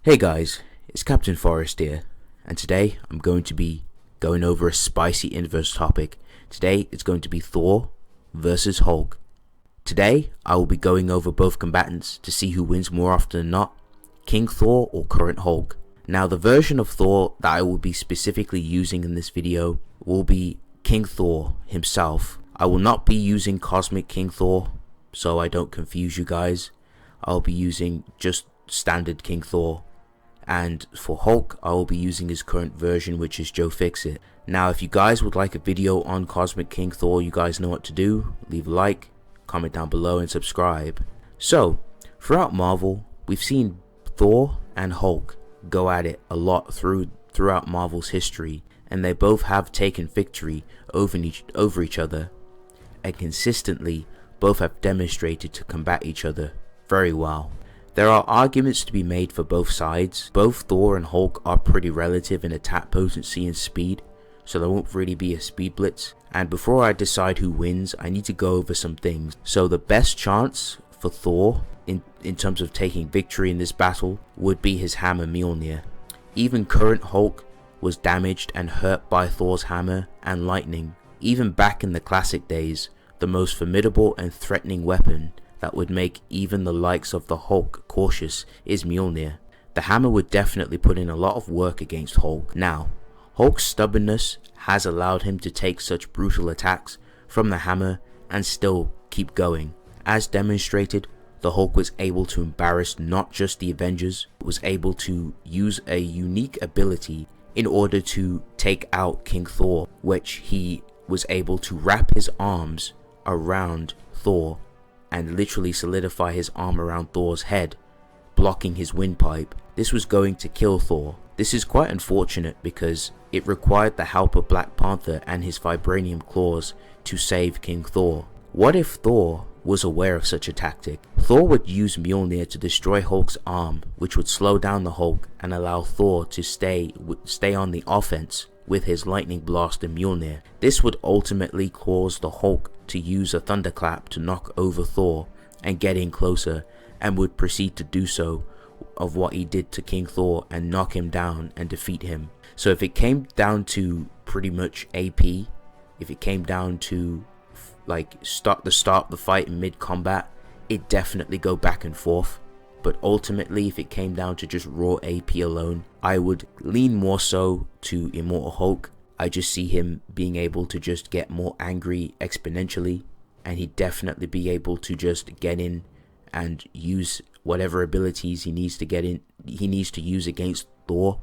Hey guys, it's Captain Forrest here, and today I'm going to be going over a spicy inverse topic. Today it's going to be Thor versus Hulk. Today I will be going over both combatants to see who wins more often than not, King Thor or current Hulk. Now the version of Thor that I will be specifically using in this video will be King Thor himself. I will not be using Cosmic King Thor, so I don't confuse you guys. I'll be using just standard King Thor. And for Hulk, I will be using his current version, which is Joe Fixit. Now if you guys would like a video on Cosmic King Thor, you guys know what to do. Leave a like, comment down below, and subscribe. So throughout Marvel, we've seen Thor and Hulk go at it a lot throughout Marvel's history, and they both have taken victory over each other, and consistently both have demonstrated to combat each other very well. There are arguments to be made for both sides. Both Thor and Hulk are pretty relative in attack potency and speed, so there won't really be a speed blitz. And before I decide who wins, I need to go over some things. So the best chance for Thor in terms of taking victory in this battle would be his hammer Mjolnir. Even current Hulk was damaged and hurt by Thor's hammer and lightning. Even back in the classic days, the most formidable and threatening weapon that would make even the likes of the Hulk cautious is Mjolnir. The hammer would definitely put in a lot of work against Hulk. Now, Hulk's stubbornness has allowed him to take such brutal attacks from the hammer and still keep going. As demonstrated, the Hulk was able to embarrass not just the Avengers, but was able to use a unique ability in order to take out King Thor, which he was able to wrap his arms around Thor and literally solidify his arm around Thor's head, blocking his windpipe. This was going to kill Thor. This is quite unfortunate because it required the help of Black Panther and his vibranium claws to save King Thor. What if Thor was aware of such a tactic? Thor would use Mjolnir to destroy Hulk's arm, which would slow down the Hulk and allow Thor to stay on the offense with his lightning blast and Mjolnir. This would ultimately cause the Hulk to use a thunderclap to knock over Thor and get in closer, and would proceed to do so of what he did to King Thor and knock him down and defeat him. So if it came down to pretty much AP, if it came down to like start the fight in mid-combat, it'd definitely go back and forth. But ultimately, if it came down to just raw AP alone, I would lean more so to Immortal Hulk. I just see him being able to just get more angry exponentially, and he'd definitely be able to just get in and use whatever abilities he needs to use against Thor,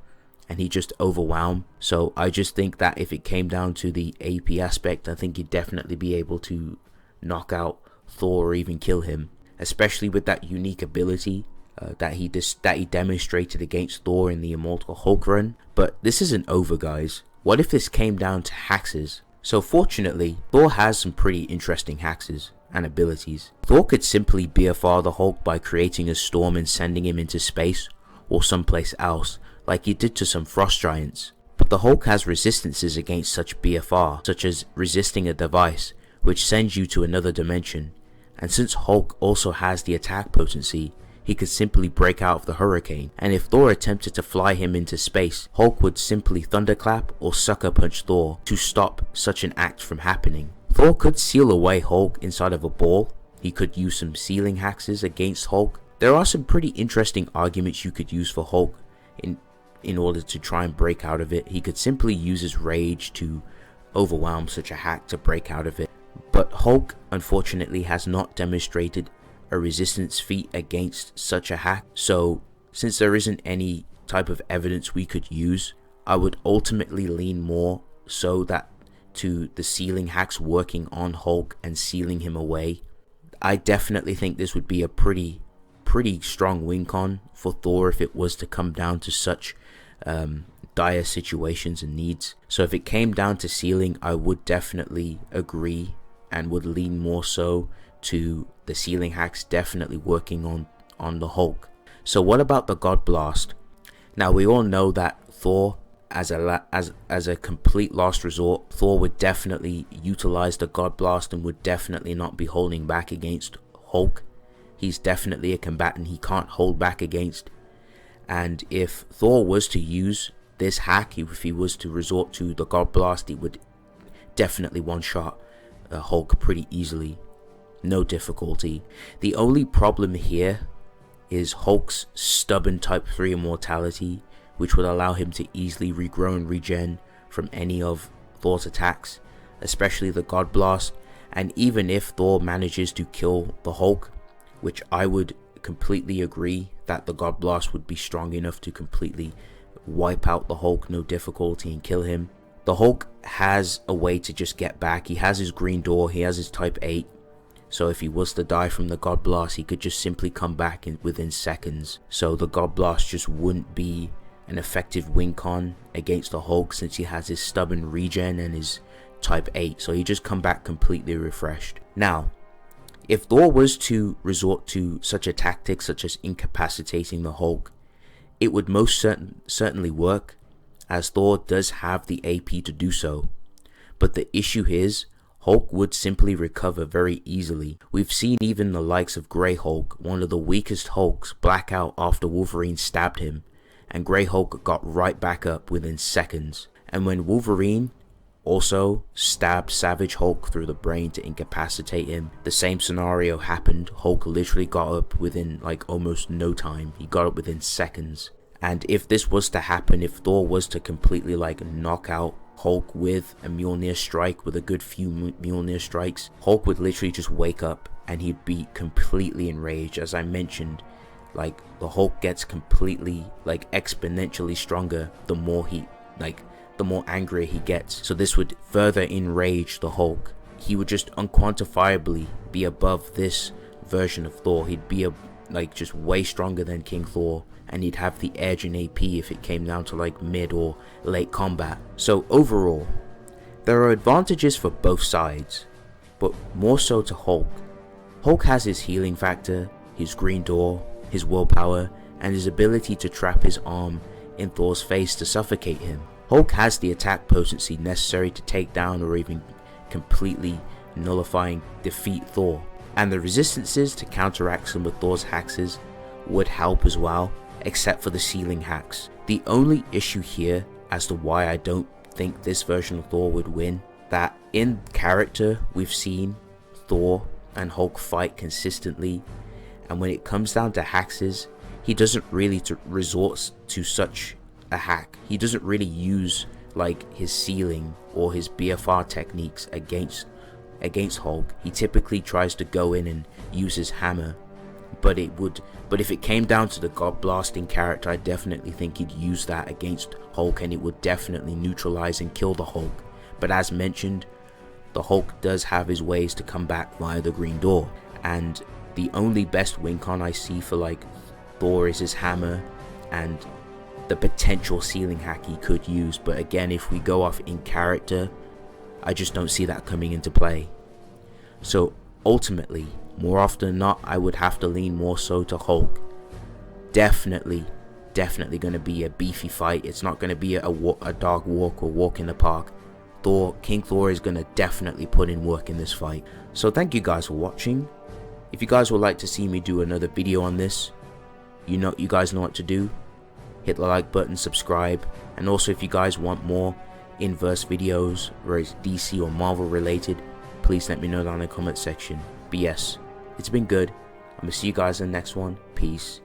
and he just overwhelm. So I just think that if it came down to the AP aspect, I think he'd definitely be able to knock out Thor or even kill him, especially with that unique ability that he demonstrated against Thor in the Immortal Hulk run. But this isn't over, guys. What if this came down to hexes? So fortunately, Thor has some pretty interesting hexes and abilities. Thor could simply BFR the Hulk by creating a storm and sending him into space or someplace else, like he did to some frost giants. But the Hulk has resistances against such BFR, such as resisting a device, which sends you to another dimension. And since Hulk also has the attack potency, he could simply break out of the hurricane, and if Thor attempted to fly him into space, Hulk would simply thunderclap or sucker punch Thor to stop such an act from happening. Thor could seal away Hulk inside of a ball. He could use some sealing hexes against Hulk. There are some pretty interesting arguments you could use for Hulk in order to try and break out of it. He could simply use his rage to overwhelm such a hack to break out of it. But Hulk unfortunately has not demonstrated a resistance feat against such a hack, so since there isn't any type of evidence we could use, I would ultimately lean more so that to the sealing hacks working on Hulk and sealing him away. I definitely think this would be a pretty strong win con for Thor if it was to come down to such dire situations and needs. So if it came down to sealing, I would definitely agree and would lean more so to the sealing hacks definitely working on the Hulk. So what about the God Blast? Now we all know that Thor, as a complete last resort, Thor would definitely utilize the God Blast and would definitely not be holding back against Hulk. He's definitely a combatant he can't hold back against. And if Thor was to use this hack, if he was to resort to the God Blast, he would definitely one-shot Hulk pretty easily. No difficulty. The only problem here is Hulk's stubborn type 3 immortality, which would allow him to easily regrow and regen from any of Thor's attacks, especially the God Blast. And even if Thor manages to kill the Hulk, which I would completely agree that the God Blast would be strong enough to completely wipe out the Hulk, no difficulty, and kill him, the Hulk has a way to just get back. He has his green door, he has his type 8, so if he was to die from the God Blast, he could just simply come back within seconds. So the God Blast just wouldn't be an effective win con against the Hulk, since he has his stubborn regen and his type 8, so he just come back completely refreshed. Now, if Thor was to resort to such a tactic such as incapacitating the Hulk, it would most certainly work, as Thor does have the AP to do so. But the issue is, Hulk would simply recover very easily. We've seen even the likes of Grey Hulk, one of the weakest Hulks, black out after Wolverine stabbed him, and Grey Hulk got right back up within seconds. And when Wolverine also stabbed Savage Hulk through the brain to incapacitate him, the same scenario happened. Hulk literally got up within like almost no time. He got up within seconds. And if this was to happen, if Thor was to completely like knock out Hulk with a Mjolnir strike, with a good few Mjolnir strikes, Hulk would literally just wake up and he'd be completely enraged. As I mentioned, like the Hulk gets completely like exponentially stronger the more the more angry he gets. So this would further enrage the Hulk. He would just unquantifiably be above this version of Thor. He'd be just way stronger than King Thor, and he'd have the edge in AP if it came down to like mid or late combat. So overall, there are advantages for both sides, but more so to Hulk. Hulk has his healing factor, his green door, his willpower, and his ability to trap his arm in Thor's face to suffocate him. Hulk has the attack potency necessary to take down or even completely nullifying defeat Thor, and the resistances to counteract some of Thor's hacks would help as well, except for the ceiling hacks. The only issue here as to why I don't think this version of Thor would win, that in character we've seen Thor and Hulk fight consistently, and when it comes down to hacks, he doesn't really resort to such a hack. He doesn't really use like his ceiling or his BFR techniques against Hulk. He typically tries to go in and use his hammer, but if it came down to the God Blasting character, I definitely think he'd use that against Hulk, and it would definitely neutralize and kill the Hulk. But as mentioned, the Hulk does have his ways to come back via the green door, and the only best win con I see for like Thor is his hammer and the potential ceiling hack he could use. But again, if we go off in character, I just don't see that coming into play. So ultimately, more often than not, I would have to lean more so to Hulk. Definitely going to be a beefy fight. It's not going to be a dog walk or walk in the park. King Thor is going to definitely put in work in this fight. So thank you guys for watching. If you guys would like to see me do another video on this, you guys know what to do. Hit the like button, subscribe, and also if you guys want more inverse videos, whether it's DC or Marvel related, please let me know down in the comment section. But yes, it's been good. I'm gonna see you guys in the next one. Peace.